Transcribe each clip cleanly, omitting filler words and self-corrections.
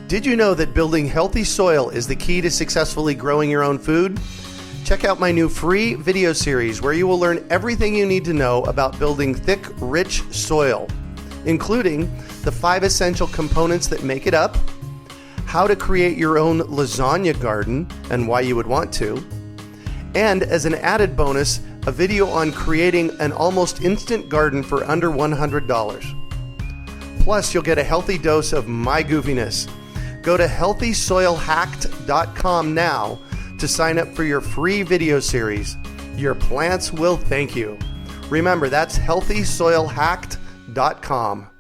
Did you know that building healthy soil is the key to successfully growing your own food? Check out my new free video series where you will learn everything you need to know about building thick, rich soil, including the 5 essential components that make it up, how to create your own lasagna garden and why you would want to, and as an added bonus, a video on creating an almost instant garden for under $100. Plus, you'll get a healthy dose of my goofiness. Go to healthysoilhacked.com now to sign up for your free video series. Your plants will thank you. Remember, that's healthysoilhacked.com.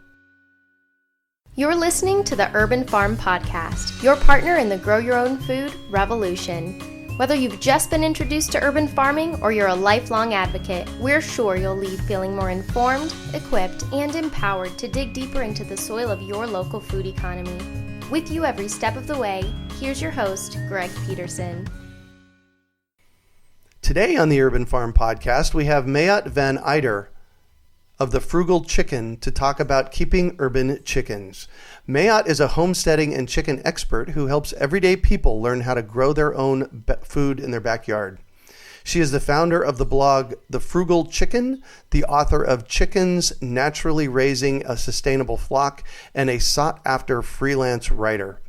You're listening to the Urban Farm Podcast, your partner in the grow your own food revolution. Whether you've just been introduced to urban farming or you're a lifelong advocate, we're sure you'll leave feeling more informed, equipped, and empowered to dig deeper into the soil of your local food economy. With you every step of the way, here's your host, Greg Peterson. Today on the Urban Farm Podcast, we have Maat van Uitert of the FrugalChicken to talk about keeping urban chickens. Maat is a homesteading and chicken expert who helps everyday people learn how to grow their own food in their backyard. She is the founder of the blog The FrugalChicken, the author of Chickens Naturally Raising a Sustainable Flock, and a sought-after freelance writer.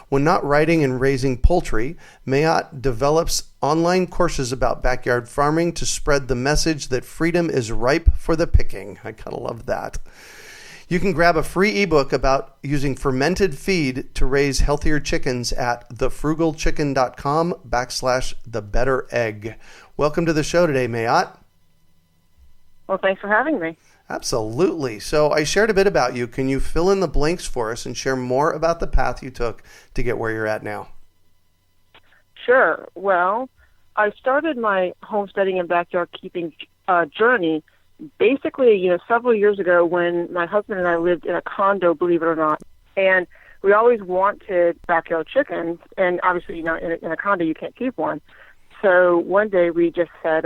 When not writing and raising poultry, Maat develops online courses about backyard farming to spread the message that freedom is ripe for the picking. I kind of love that. You can grab a free ebook about using fermented feed to raise healthier chickens at thefrugalchicken.com/thebetteregg. Welcome to the show today, Maat. Well, thanks for having me. Absolutely. So I shared a bit about you. Can you fill in the blanks for us and share more about the path you took to get where you're at now? Sure. Well, I started my homesteading and backyard keeping journey basically, several years ago when my husband and I lived in a condo, believe it or not. And we always wanted backyard chickens. And obviously, in a condo, you can't keep one. So one day we just said,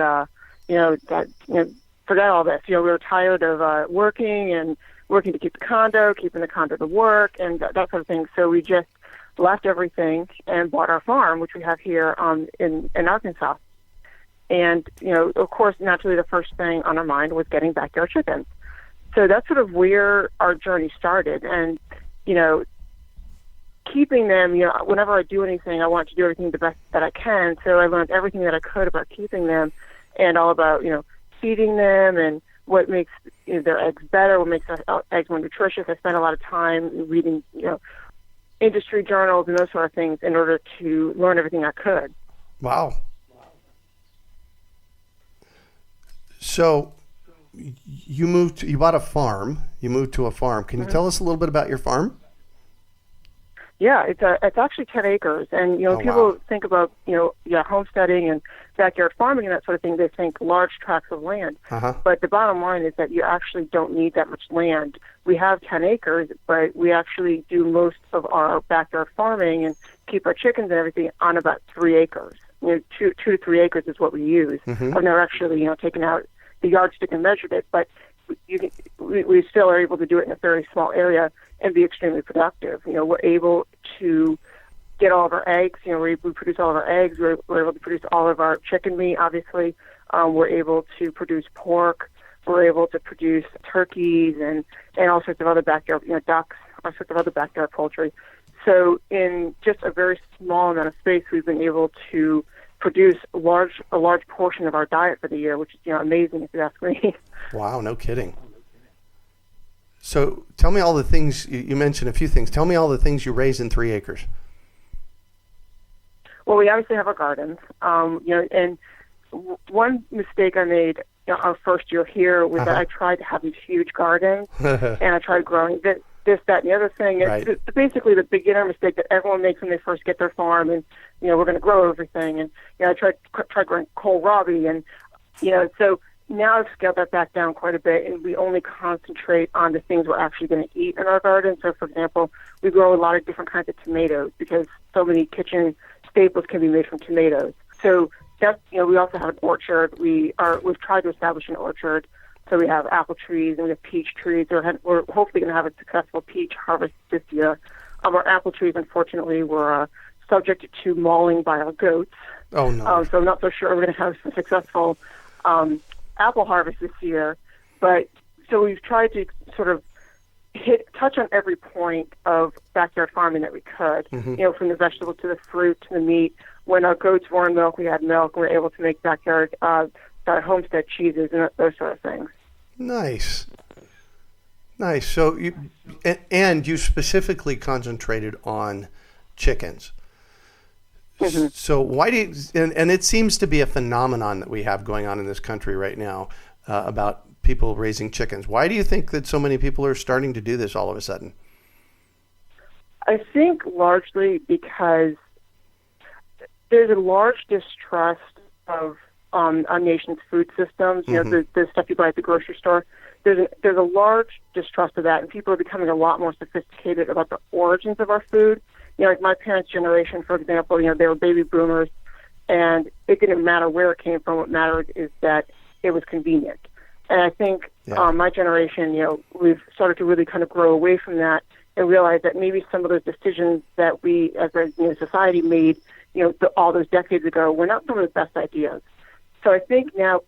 forget all this. We were tired of working to keep the condo, keeping the condo to work, and that sort of thing. So we just left everything and bought our farm, which we have here in Arkansas. And, of course, naturally the first thing on our mind was getting backyard chickens. So that's sort of where our journey started. And, keeping them, whenever I do anything, I want to do everything the best that I can. So I learned everything that I could about keeping them and all about, feeding them and what makes their eggs better, what makes their eggs more nutritious. I spent a lot of time reading, industry journals and those sort of things in order to learn everything I could. Wow. So you bought a farm. You moved to a farm. Can you tell us a little bit about your farm? Yeah, it's actually 10 acres. And, people think about, homesteading and backyard farming and that sort of thing. They think large tracts of land. But the bottom line is that you actually don't need that much land. We have 10 acres, but we actually do most of our backyard farming and keep our chickens and everything on about 3 acres. 2 to 3 acres is what we use. I've never actually, taken out the yardstick and measured it, but we still are able to do it in a very small area and be extremely productive. We're able to get all of our eggs. We produce all of our eggs. We're able to produce all of our chicken meat, obviously. We're able to produce pork. We're able to produce turkeys and all sorts of other backyard, ducks, all sorts of other backyard poultry. So in just a very small amount of space, we've been able to produce a large portion of our diet for the year, which is amazing if you ask me. Wow, no kidding. So tell me all the things, you mentioned a few things. Tell me all the things you raise in 3 acres. Well, we obviously have our gardens, and one mistake I made our first year here was that I tried to have these huge gardens, and I tried growing this, that, and the other thing. It's basically the beginner mistake that everyone makes when they first get their farm, and we're going to grow everything. And I tried growing kohlrabi, and so now I've scaled that back down quite a bit, and we only concentrate on the things we're actually going to eat in our garden. So, for example, we grow a lot of different kinds of tomatoes because so many kitchen staples can be made from tomatoes. So that's, we also have an orchard. We've tried to establish an orchard. So we have apple trees and we have peach trees. We're hopefully going to have a successful peach harvest this year. Our apple trees, unfortunately, were subject to mauling by our goats. Oh, no. So I'm not so sure we're going to have a successful apple harvest this year. But so we've tried to sort of touch on every point of backyard farming that we could, from the vegetable to the fruit to the meat. When our goats were in milk, we had milk. We were able to make backyard homestead cheeses and those sort of things. Nice. So you specifically concentrated on chickens. Mm-hmm. So why do you, and it seems to be a phenomenon that we have going on in this country right now about people raising chickens. Why do you think that so many people are starting to do this all of a sudden? I think largely because there's a large distrust of our nation's food systems. You know, the stuff you buy at the grocery store. There's a large distrust of that, and people are becoming a lot more sophisticated about the origins of our food. You know, like my parents' generation, for example, they were baby boomers, and it didn't matter where it came from. What mattered is that it was convenient. And I think my generation, we've started to really kind of grow away from that and realize that maybe some of those decisions that we as a society made, all those decades ago were not some of the best ideas. So I think now,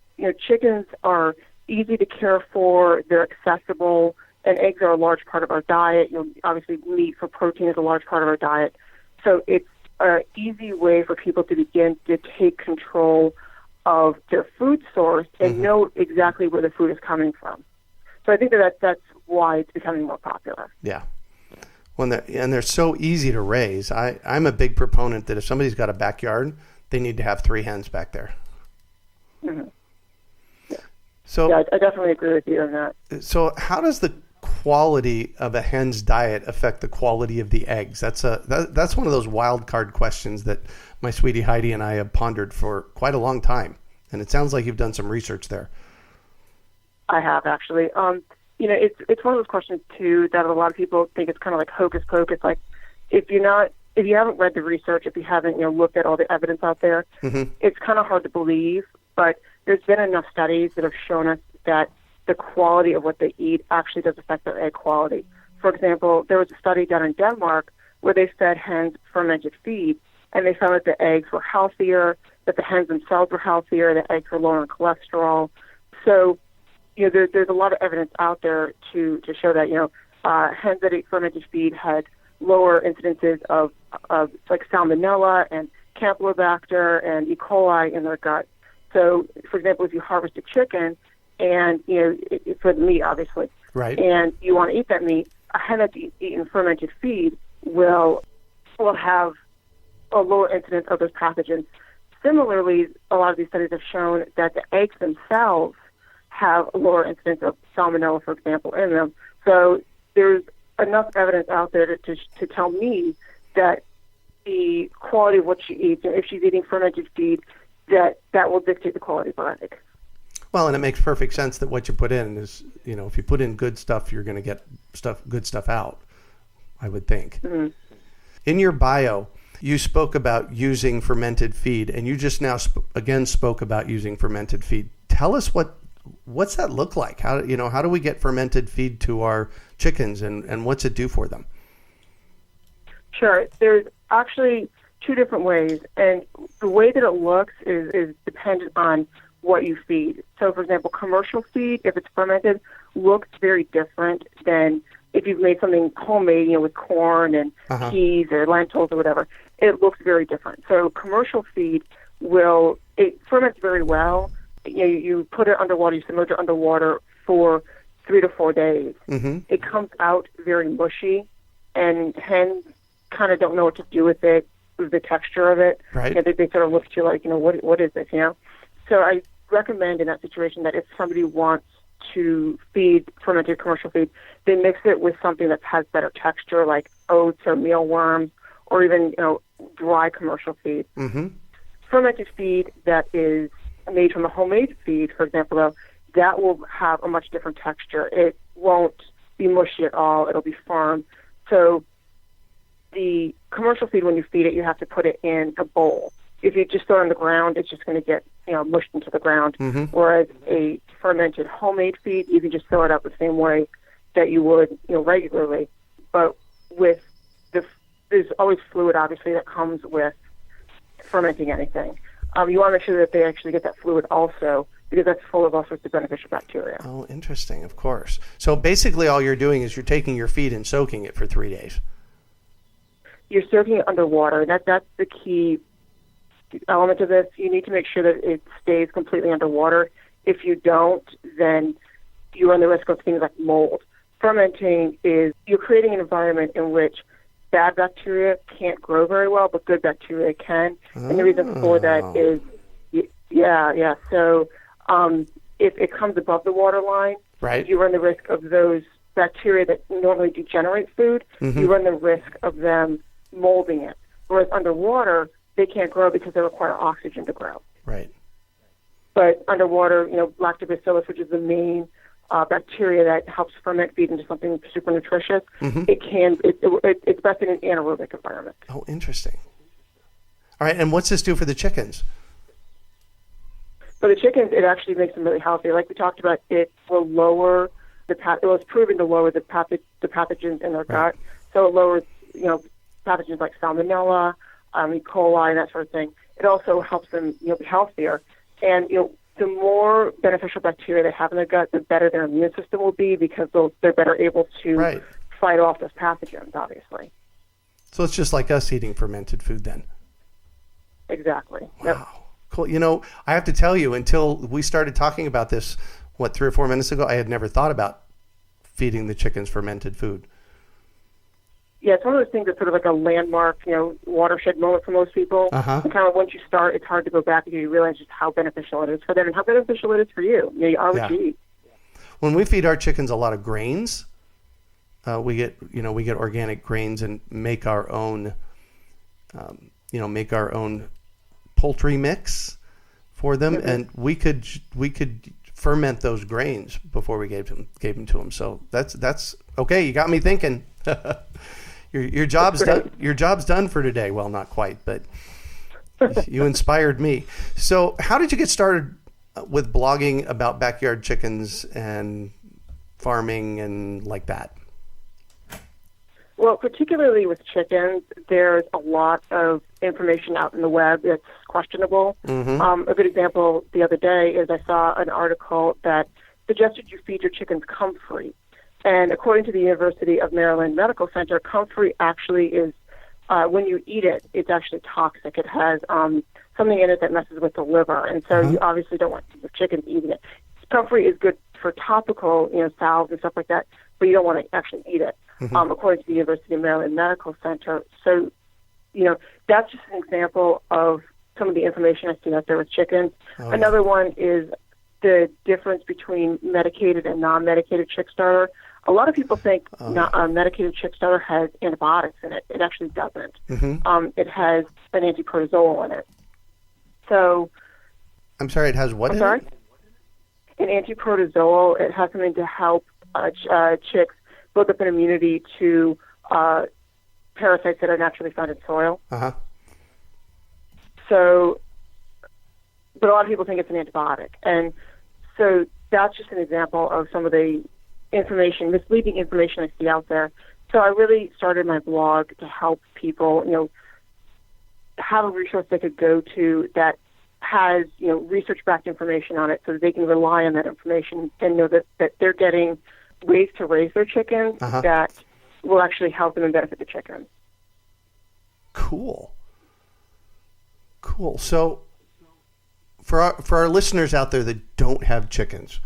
chickens are easy to care for, they're accessible, and eggs are a large part of our diet. Obviously meat for protein is a large part of our diet. So it's an easy way for people to begin to take control of their food source and know exactly where the food is coming from. So I think that's why it's becoming more popular. Yeah. And they're so easy to raise. I'm a big proponent that if somebody's got a backyard, they need to have 3 hens back there. Mm-hmm. Yeah. So yeah, I definitely agree with you on that. So how does the quality of a hen's diet affect the quality of the eggs? That's one of those wild card questions that my sweetie Heidi and I have pondered for quite a long time. And it sounds like you've done some research there. I have, actually. It's one of those questions, too, that a lot of people think it's kind of like hocus pocus. Like, if you haven't read the research, if you haven't, looked at all the evidence out there, it's kind of hard to believe. But there's been enough studies that have shown us that the quality of what they eat actually does affect their egg quality. For example, there was a study done in Denmark where they fed hens fermented feed, and they found that the eggs were healthier, that the hens themselves were healthier, the eggs were lower in cholesterol. So, there's a lot of evidence out there to show that, hens that ate fermented feed had lower incidences of like salmonella and campylobacter and E. coli in their gut. So, for example, if you harvest a chicken and, for the meat, obviously, right, and you want to eat that meat, a hen that's eaten fermented feed will have a lower incidence of those pathogens. Similarly, a lot of these studies have shown that the eggs themselves have a lower incidence of salmonella, for example, in them. So there's enough evidence out there to tell me that the quality of what she eats, and if she's eating fermented feed, that will dictate the quality of her egg. Well, and it makes perfect sense that what you put in is, if you put in good stuff, you're going to get good stuff out, I would think. Mm-hmm. In your bio, you spoke about using fermented feed, and you just now again spoke about using fermented feed. Tell us what's that look like? How do we get fermented feed to our chickens, and what's it do for them? Sure. There's actually 2 different ways, and the way that it looks is dependent on what you feed. So, for example, commercial feed, if it's fermented, looks very different than if you've made something homemade, with corn and peas or lentils or whatever. It looks very different. So commercial feed it ferments very well. You put it underwater, you submerge it underwater for 3 to 4 days. Mm-hmm. It comes out very mushy, and hens kind of don't know what to do with it, with the texture of it. Right. They sort of look at you like, what is this, So I recommend in that situation that if somebody wants to feed fermented commercial feed, they mix it with something that has better texture, like oats or mealworms, or even dry commercial feed. Mm-hmm. Fermented feed that is made from a homemade feed, for example, though, that will have a much different texture. It won't be mushy at all. It'll be firm. So the commercial feed, when you feed it, you have to put it in a bowl. If you just throw it on the ground, it's just going to get mushed into the ground. Mm-hmm. Whereas a fermented homemade feed, you can just fill it up the same way that you would regularly. But with the there's always fluid, obviously, that comes with fermenting anything. You want to make sure that they actually get that fluid also, because that's full of all sorts of beneficial bacteria. Oh, interesting, of course. So basically all you're doing is you're taking your feed and soaking it for 3 days. You're soaking it underwater, and that's the key element of this. You need to make sure that it stays completely underwater. If you don't, then you run the risk of things like mold. Fermenting is you're creating an environment in which bad bacteria can't grow very well, but good bacteria can. And the reason for that is, So if it comes above the waterline, right, you run the risk of those bacteria that normally degenerate food, you run the risk of them molding it. Whereas underwater, they can't grow because they require oxygen to grow. Right. But underwater, lactobacillus, which is the main bacteria that helps ferment feed into something super nutritious, it's best in an anaerobic environment. Oh, interesting. All right, and what's this do for the chickens? For the chickens, it actually makes them really healthy. Like we talked about, it will lower it's proven to lower the pathogens in their gut. So it lowers, pathogens like salmonella, E. coli, and that sort of thing. It also helps them, be healthier. And, the more beneficial bacteria they have in their gut, the better their immune system will be, because they're better able to fight off those pathogens, obviously. So it's just like us eating fermented food then. Exactly. Wow. Yep. Cool. I have to tell you, until we started talking about this, 3 or 4 minutes ago, I had never thought about feeding the chickens fermented food. Yeah, it's one of those things that's sort of like a landmark, watershed moment for most people. And kind of once you start, it's hard to go back until you realize just how beneficial it is for them and how beneficial it is for you. You are what you eat. When we feed our chickens a lot of grains, we get organic grains and make our own, poultry mix for them, and we could ferment those grains before we gave them to them. So that's okay. You got me thinking. Your job's done. Your job's done for today. Well, not quite, but you inspired me. So, how did you get started with blogging about backyard chickens and farming and like that? Well, particularly with chickens, there's a lot of information out in the web that's questionable. A good example the other day is I saw an article that suggested you feed your chickens comfrey. And according to the University of Maryland Medical Center, comfrey actually is, when you eat it, it's actually toxic. It has something in it that messes with the liver. And so you obviously don't want your chickens eating it. Comfrey is good for topical, salves and stuff like that, but you don't want to actually eat it, according to the University of Maryland Medical Center. So, that's just an example of some of the information I see out there with chickens. Another one is the difference between medicated and non-medicated chick starter. A lot of people think medicated chick starter has antibiotics in it. It actually doesn't. It has an antiprotozoal in it. So, I'm sorry, it has what in it? An antiprotozoal. It has something to help chicks build up an immunity to parasites that are naturally found in soil. So, but a lot of people think it's an antibiotic. And so that's just an example of some of the misleading information I see out there. So I really started my blog to help people, have a resource they could go to that has, research-backed information on it, so that they can rely on that information and know that they're getting ways to raise their chickens that will actually help them and benefit the chickens. Cool. So for our listeners out there that don't have chickens,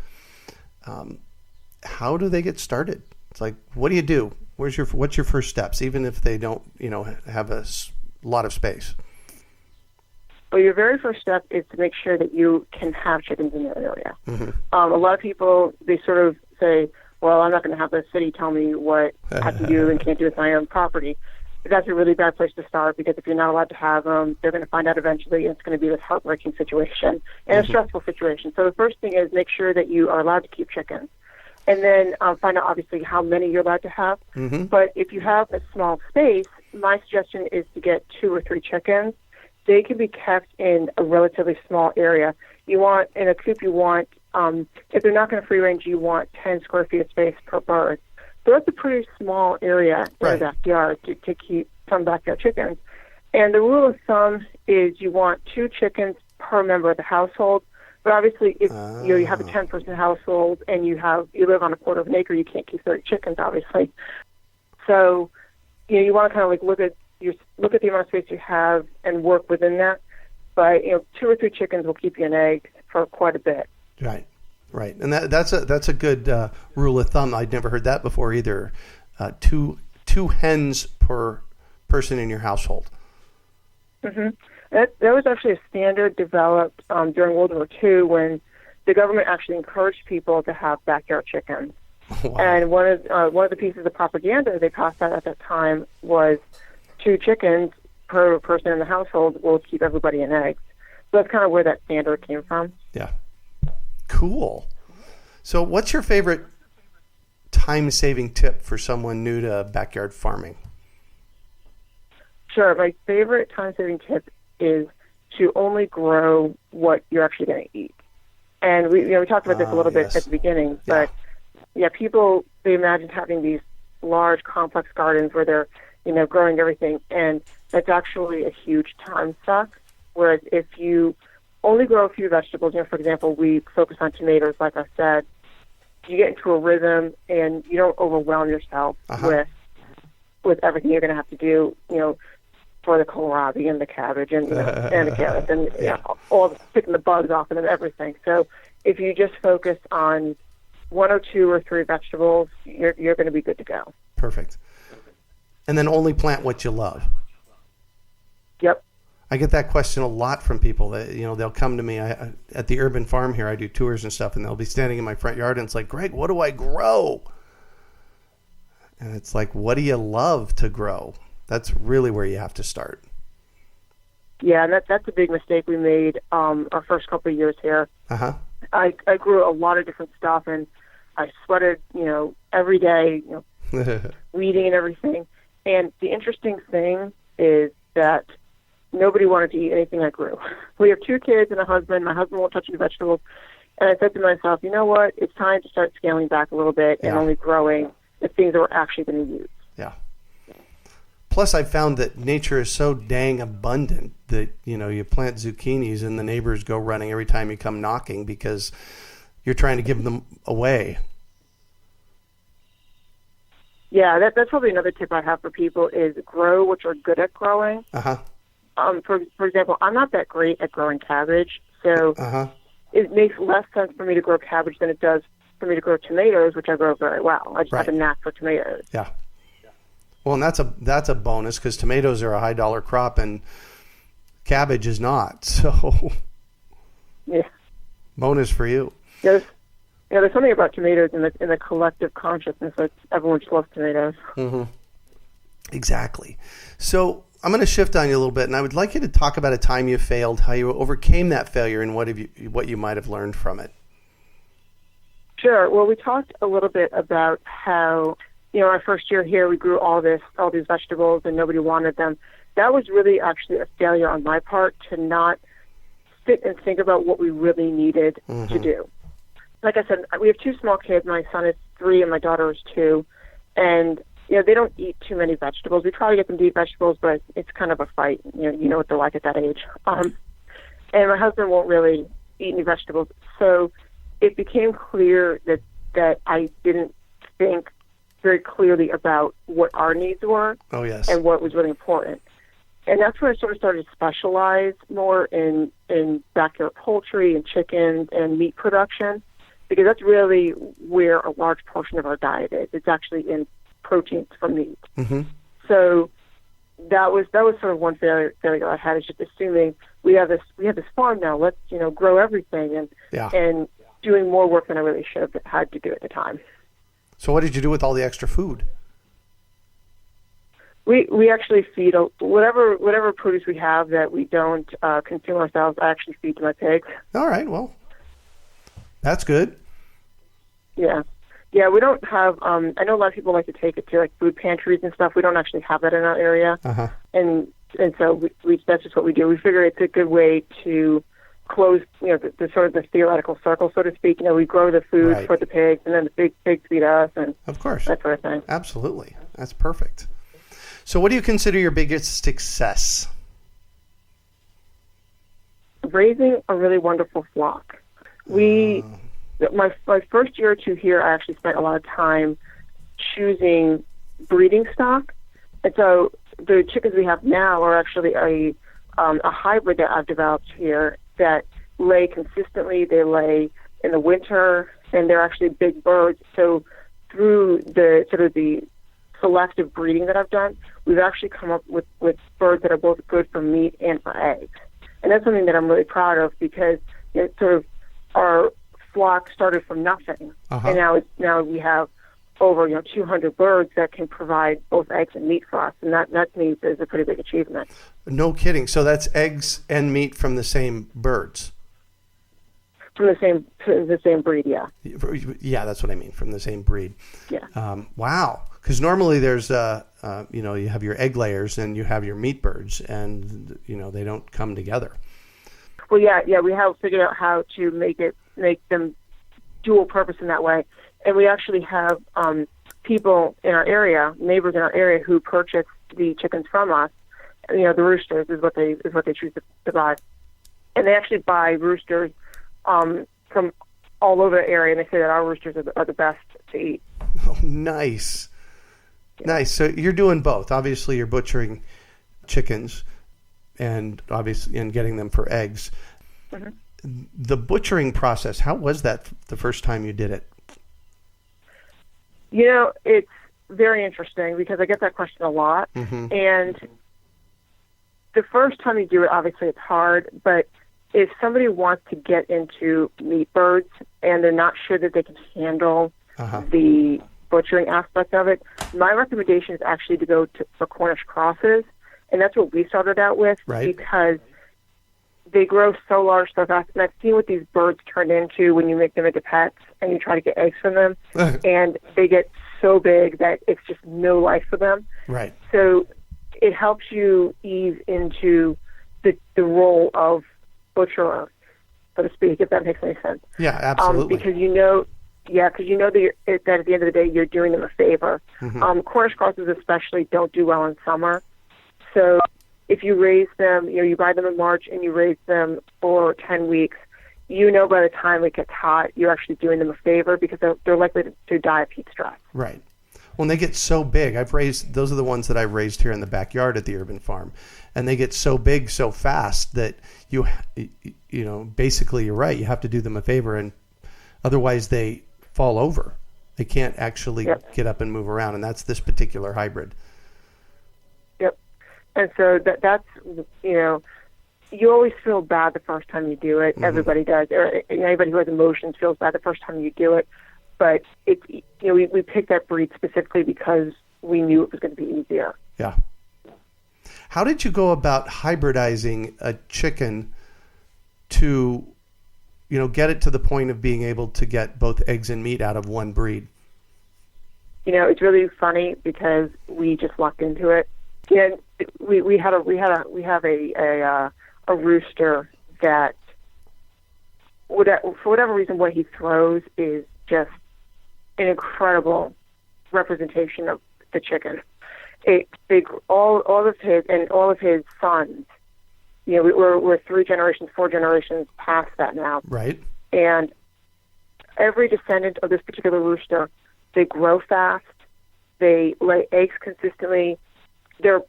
how do they get started? It's like, what do you do? What's your first steps, even if they don't, have a lot of space? Well, your very first step is to make sure that you can have chickens in your area. A lot of people, they sort of say, well, I'm not going to have the city tell me what I can do and can't do with my own property. But that's a really bad place to start, because if you're not allowed to have them, they're going to find out eventually, and it's going to be this heartbreaking situation and a stressful situation. So the first thing is make sure that you are allowed to keep chickens. And then find out, obviously, how many you're allowed to have. But if you have a small space, my suggestion is to get 2 or 3 chickens. They can be kept in a relatively small area. In a coop, if they're not going to free range, you want 10 square feet of space per bird. So that's a pretty small area in the backyard to some backyard chickens. And the rule of thumb is you want 2 chickens per member of the household. But obviously, if you have a 10-person household and you live on a quarter of an acre, you can't keep 30 chickens, obviously. So, you want to kind of like look at the amount of space you have and work within that. But 2 or 3 chickens will keep you an egg for quite a bit. Right, and that's a good rule of thumb. I'd never heard that before either. Two hens per person in your household. Mm-hmm. That was actually a standard developed during World War II when the government actually encouraged people to have backyard chickens. Wow. And one of the pieces of propaganda they passed out at that time was 2 chickens per person in the household will keep everybody in eggs. So that's kind of where that standard came from. Yeah. Cool. So what's your favorite time-saving tip for someone new to backyard farming? Sure. My favorite time-saving tip is to only grow what you're actually going to eat. And we talked about this a little bit at the beginning, but people, they imagine having these large, complex gardens where they're, growing everything, and that's actually a huge time suck. Whereas if you only grow a few vegetables, for example, we focus on tomatoes, like I said, you get into a rhythm and you don't overwhelm yourself with everything you're going to have to do, for the kohlrabi and the cabbage and and the carrots and all the picking the bugs off and everything. So if you just focus on 1 or 2 or 3 vegetables, you're going to be good to go. Perfect. And then only plant what you love. Yep. I get that question a lot from people that, they'll come to me at the urban farm here. I do tours and stuff, and they'll be standing in my front yard and it's like, Greg, what do I grow? And it's like, what do you love to grow? That's really where you have to start. Yeah, and that's a big mistake we made our first couple of years here. Uh-huh. I grew a lot of different stuff, and I sweated, every day, weeding and everything. And the interesting thing is that nobody wanted to eat anything I grew. We have 2 kids and a husband. My husband won't touch any vegetables. And I said to myself, you know what? It's time to start scaling back a little bit and only growing the things that we're actually going to use. Yeah. Plus, I've found that nature is so dang abundant that, you plant zucchinis and the neighbors go running every time you come knocking because you're trying to give them away. Yeah, that's probably another tip I have for people is grow what you're good at growing. Uh-huh. For example, I'm not that great at growing cabbage, so it makes less sense for me to grow cabbage than it does for me to grow tomatoes, which I grow very well. I just have a knack for tomatoes. Yeah. Well, and that's a bonus because tomatoes are a high dollar crop and cabbage is not. So, bonus for you. There's something about tomatoes in the collective consciousness that everyone just loves tomatoes. Mm-hmm. Exactly. So I'm going to shift on you a little bit, and I would like you to talk about a time you failed, how you overcame that failure, and what you might have learned from it. Sure. Well, we talked a little bit about how, our first year here, we grew all these vegetables and nobody wanted them. That was really actually a failure on my part to not sit and think about what we really needed to do. Like I said, we have 2 small kids. My son is 3 and my daughter is 2. And, they don't eat too many vegetables. We try to get them to eat vegetables, but it's kind of a fight. You know what they're like at that age. And my husband won't really eat any vegetables. So it became clear that I didn't think very clearly about what our needs were and what was really important. And that's where I sort of started to specialize more in backyard poultry and chickens and meat production, because that's really where a large portion of our diet is. It's actually in proteins from meat. Mm-hmm. So that was sort of one failure I had, is just assuming we have this farm now. Let's grow everything and doing more work than I really should have had to do at the time. So what did you do with all the extra food? We actually feed whatever produce we have that we don't consume ourselves. I actually feed to my pigs. All right, well, that's good. Yeah, we don't have. I know a lot of people like to take it to like food pantries and stuff. We don't actually have that in our area, and so that's just what we do. We figure it's a good way to close, the sort of the theoretical circle, so to speak. We grow the food for the pigs, and then the pigs feed us, and of course that sort of thing. Absolutely, that's perfect. So what do you consider your biggest success? Raising a really wonderful flock. My first year or two here, I actually spent a lot of time choosing breeding stock. And so the chickens we have now are actually a hybrid that I've developed here that lay consistently. They lay in the winter, and they're actually big birds. So through the sort of the selective breeding that I've done, we've actually come up with birds that are both good for meat and for eggs. And that's something that I'm really proud of because sort of our flock started from nothing, and now we have over 200 birds that can provide both eggs and meat for us, and that to me is a pretty big achievement. No kidding. So that's eggs and meat from the same birds. From the same breed, yeah. Yeah, that's what I mean. From the same breed. Yeah. Wow. Because normally there's you have your egg layers and you have your meat birds, and they don't come together. Well, yeah, we have figured out how to make them dual purpose in that way, and we actually have people in our area, neighbors in our area, who purchase the chickens from us. The roosters is what they choose to buy, and they actually buy roosters from all over the area, and they say that our roosters are the best to eat. Oh, nice. Yeah. Nice. So you're doing both. Obviously, you're butchering chickens and getting them for eggs. Mm-hmm. The butchering process, how was that the first time you did it? It's very interesting because I get that question a lot. Mm-hmm. And the first time you do it, obviously it's hard, but if somebody wants to get into meat birds and they're not sure that they can handle the butchering aspect of it, my recommendation is actually to go for Cornish crosses, and that's what we started out with, right? Because they grow so large so fast, and I've seen what these birds turn into when you make them into pets and you try to get eggs from them, and they get so big that it's just no life for them. Right. So it helps you ease into the role of butcherer, so to speak, if that makes any sense. Yeah, absolutely. Because you know that at the end of the day, you're doing them a favor. Mm-hmm. Cornish crosses especially don't do well in summer. So if you raise them, you buy them in March and you raise them for 10 weeks, by the time it gets hot, you're actually doing them a favor because they're likely to die of heat stress. Right. When they get so big, those are the ones that I've raised here in the backyard at the urban farm, and they get so big so fast that basically you're right. You have to do them a favor, and otherwise they fall over. They can't actually get up and move around, and that's this particular hybrid. Yep. And so that's you always feel bad the first time you do it. Mm-hmm. Everybody does. Or anybody who has emotions feels bad the first time you do it. But we picked that breed specifically because we knew it was going to be easier. Yeah. How did you go about hybridizing a chicken to, get it to the point of being able to get both eggs and meat out of one breed? It's really funny because we just lucked into it. And we have a rooster that, for whatever reason, what he throws is just an incredible representation of the chicken. All of his sons. We're 3 generations, 4 generations past that now. Right. And every descendant of this particular rooster, they grow fast. They lay eggs consistently. The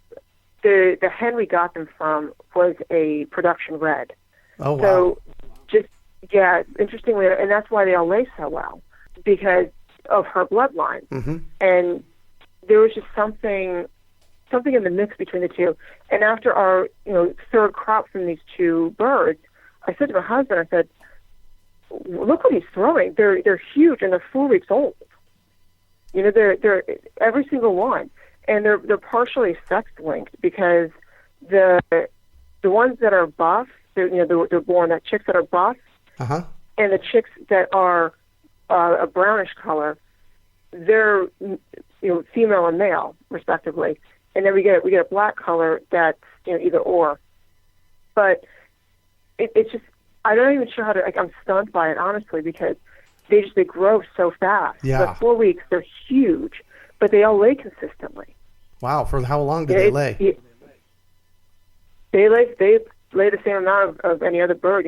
hen we got them from was a production red. Oh, wow. So interestingly, and that's why they all lay so well, because of her bloodline. Mm-hmm. And there was just something in the mix between the two. And after our third crop from these 2 birds, I said to my husband, I said, look what he's throwing. They're huge and they're 4 weeks old. They're every single one. And they're partially sex linked because the ones that are buff, they're born that chicks that are buff, and the chicks that are a brownish color, they're female and male respectively, and then we get a black color that's either or. But it's just I'm not even sure how to. I'm stunned by it honestly because they grow so fast. Yeah. But 4 weeks they're huge, but they all lay consistently. Wow. For how long do they lay? They lay the same amount of any other bird.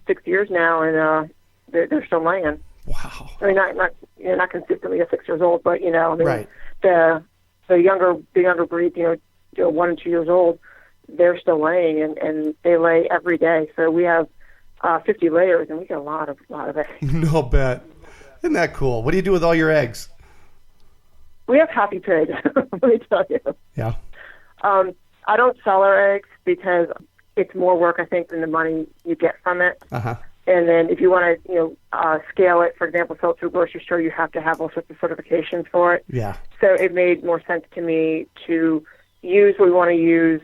6 years now, and they're still laying. Wow. I mean, not consistently at 6 years old, but right. the younger breeds, 1 and 2 years old, they're still laying, and they lay every day. So we have 50 layers, and we get a lot of eggs. No bet. Isn't that cool? What do you do with all your eggs? We have happy pigs. Let me tell you. Yeah. I don't sell our eggs because it's more work, I think, than the money you get from it. Uh-huh. And then if you want to, scale it, for example, sell it to a grocery store, you have to have all sorts of certifications for it. Yeah. So it made more sense to me to use what we want to use,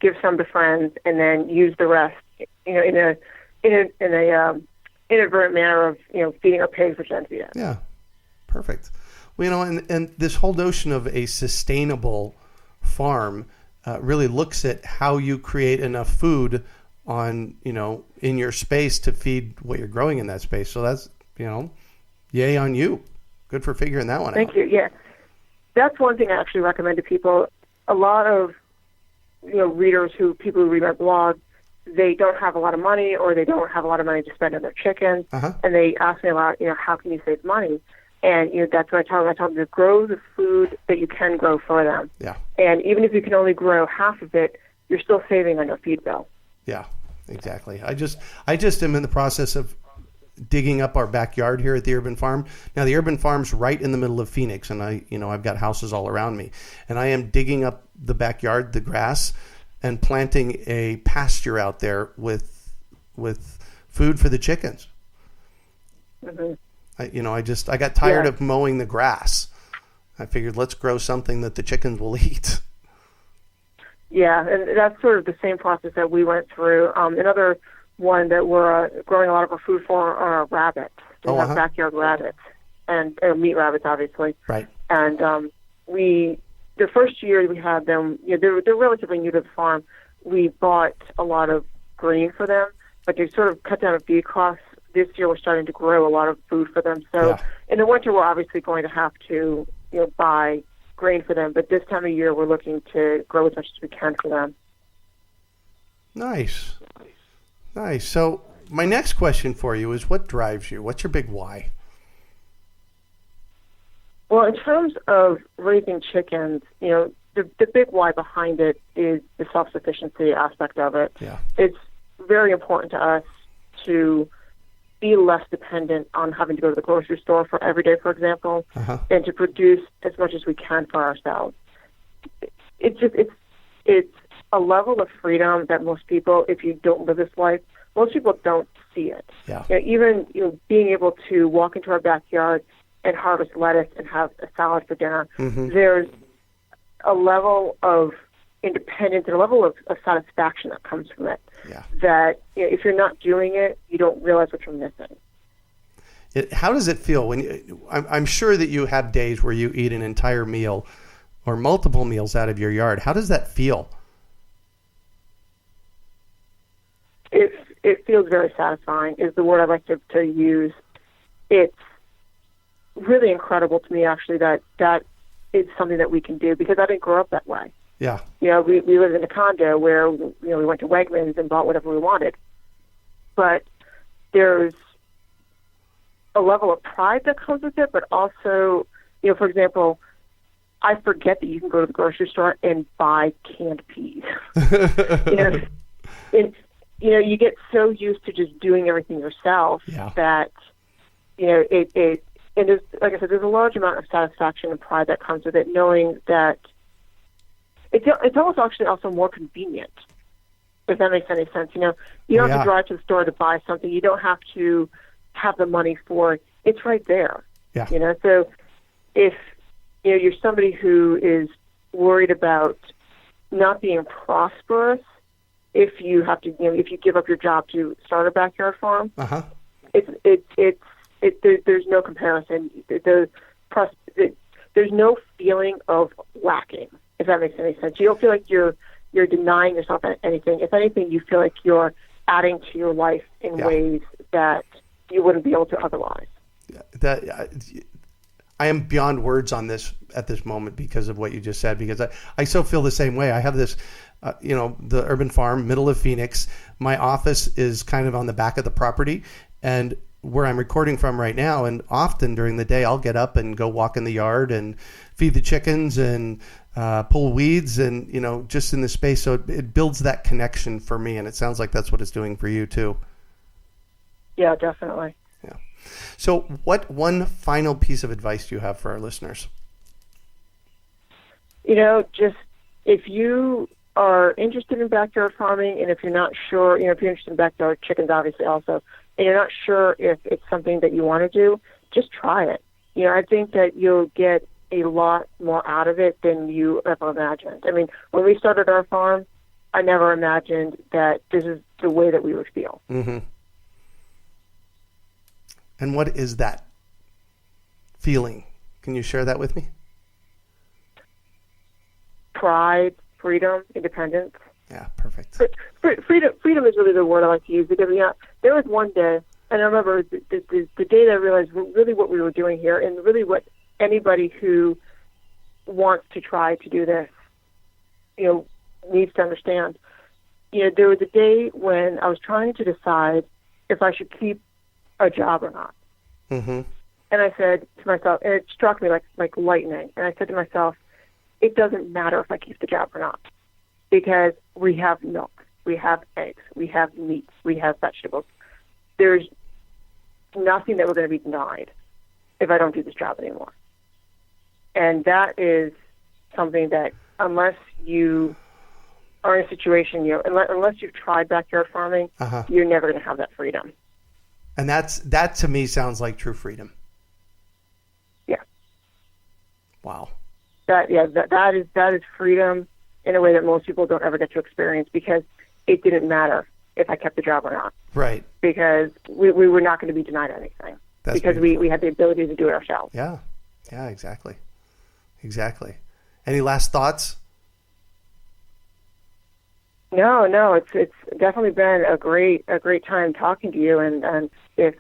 give some to friends, and then use the rest, in a inadvertent manner of, feeding our pigs, which then feed us. Yeah. Perfect. Well, and this whole notion of a sustainable farm really looks at how you create enough food on, in your space to feed what you're growing in that space. So that's, yay on you. Good for figuring that one out. Thank you. Yeah. That's one thing I actually recommend to people. A lot of, readers people who read my blog, they don't have a lot of money, or they don't have a lot of money to spend on their chickens. Uh-huh. And they ask me a lot, how can you save money? And, that's what I tell them. I tell them to grow the food that you can grow for them. Yeah. And even if you can only grow half of it, you're still saving on your feed bill. Yeah, exactly. I just am in the process of digging up our backyard here at the Urban Farm. Now, the Urban Farm's right in the middle of Phoenix, and I've got houses all around me. And I am digging up the backyard, the grass, and planting a pasture out there with food for the chickens. Mm-hmm. I got tired of mowing the grass. I figured, let's grow something that the chickens will eat. Yeah, and that's sort of the same process that we went through. Another one that we're growing a lot of our food for are rabbits. We have backyard rabbits, and meat rabbits, obviously. Right. And the first year we had them, they're relatively new to the farm. We bought a lot of grain for them, but they sort of cut down on feed costs. This year we're starting to grow a lot of food for them. So in the winter we're obviously going to have to buy grain for them, but this time of year we're looking to grow as much as we can for them. Nice. So my next question for you is, what drives you? What's your big why? Well, in terms of raising chickens, the big why behind it is the self-sufficiency aspect of it. Yeah. It's very important to us to be less dependent on having to go to the grocery store for every day, for example, and to produce as much as we can for ourselves. It's a level of freedom that most people, if you don't live this life, most people don't see it. Yeah. Even being able to walk into our backyard and harvest lettuce and have a salad for dinner, there's a level of independence and a level of satisfaction that comes from it. Yeah. That if you're not doing it, you don't realize what you're missing. How does it feel when I'm sure that you have days where you eat an entire meal or multiple meals out of your yard? How does that feel? It feels very satisfying is the word I like to use. It's really incredible to me, actually, that is something that we can do, because I didn't grow up that way. Yeah. We lived in a condo where, we went to Wegmans and bought whatever we wanted. But there's a level of pride that comes with it, but also, for example, I forget that you can go to the grocery store and buy canned peas. You get so used to just doing everything yourself that, and there's, like I said, there's a large amount of satisfaction and pride that comes with it, knowing that it's almost actually also more convenient, if that makes any sense. You don't have to drive to the store to buy something. You don't have to have the money for it. It's right there. Yeah. So if you're somebody who is worried about not being prosperous, if you have to, if you give up your job to start a backyard farm, there's no comparison. There's no feeling of lacking, if that makes any sense. You don't feel like you're denying yourself anything. If anything, you feel like you're adding to your life in ways that you wouldn't be able to otherwise. I am beyond words on this at this moment because of what you just said, because I so feel the same way. I have this, the urban farm, middle of Phoenix. My office is kind of on the back of the property, and where I'm recording from right now, and often during the day I'll get up and go walk in the yard and feed the chickens and pull weeds and, just in the space. So it builds that connection for me, and it sounds like that's what it's doing for you too. Yeah, definitely. Yeah. So what one final piece of advice do you have for our listeners? Just if you are interested in backyard farming, and if you're not sure, if you're interested in backyard chickens, obviously also, and you're not sure if it's something that you want to do, just try it. I think that you'll get a lot more out of it than you ever imagined. I mean, when we started our farm, I never imagined that this is the way that we would feel. Mm-hmm. And what is that feeling? Can you share that with me? Pride, freedom, independence. Yeah, perfect. Freedom is really the word I like to use, because there was one day, and I remember the day that I realized really what we were doing here, and really what anybody who wants to try to do this, needs to understand. There was a day when I was trying to decide if I should keep a job or not. Mm-hmm. And I said to myself, and it struck me like lightning, and I said to myself, it doesn't matter if I keep the job or not, because we have milk, we have eggs, we have meat, we have vegetables. There's nothing that we're going to be denied if I don't do this job anymore. And that is something that, unless you are in a situation, unless you've tried backyard farming, you're never going to have that freedom. And that to me sounds like true freedom. Yeah. Wow. That is freedom in a way that most people don't ever get to experience, because it didn't matter if I kept the job or not. Right. Because we were not going to be denied anything. That's because we had the ability to do it ourselves. Yeah. Yeah, exactly. Exactly. Any last thoughts? No, it's definitely been a great time talking to you, and if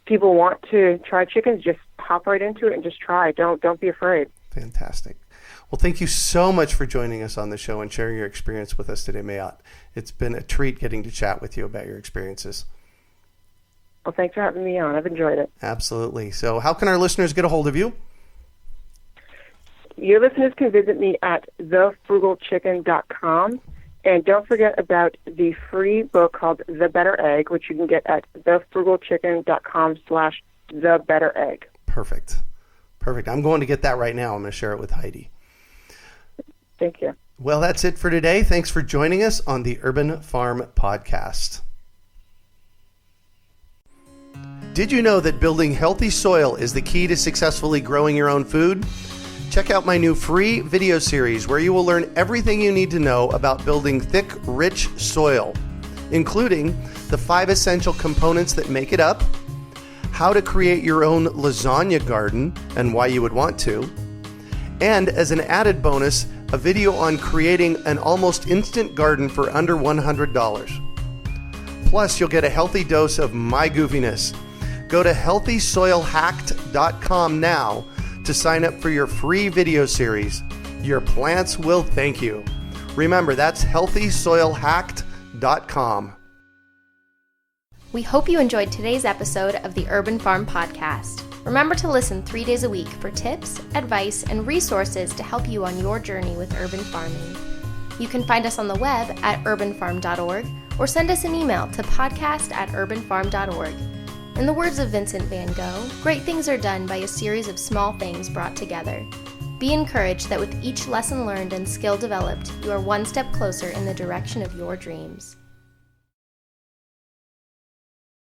people want to try chickens, just hop right into it and just try. Don't be afraid. Fantastic. Well, thank you so much for joining us on the show and sharing your experience with us today, Maat. It's been a treat getting to chat with you about your experiences. Well, thanks for having me on. I've enjoyed it. Absolutely. So how can our listeners get a hold of you? Your listeners can visit me at thefrugalchicken.com. And don't forget about the free book called The Better Egg, which you can get at thefrugalchicken.com/thebetteregg. Perfect. I'm going to get that right now. I'm going to share it with Heidi. Thank you. Well, that's it for today. Thanks for joining us on the Urban Farm Podcast. Did you know that building healthy soil is the key to successfully growing your own food? Check out my new free video series where you will learn everything you need to know about building thick, rich soil, including the 5 essential components that make it up, how to create your own lasagna garden and why you would want to, and as an added bonus, a video on creating an almost instant garden for under $100. Plus, you'll get a healthy dose of my goofiness. Go to healthysoilhacked.com now to sign up for your free video series. Your plants will thank you. Remember, that's healthysoilhacked.com. We hope you enjoyed today's episode of the Urban Farm Podcast. Remember to listen 3 days a week for tips, advice, and resources to help you on your journey with urban farming. You can find us on the web at urbanfarm.org or send us an email to podcast@urbanfarm.org. In the words of Vincent van Gogh, great things are done by a series of small things brought together. Be encouraged that with each lesson learned and skill developed, you are one step closer in the direction of your dreams.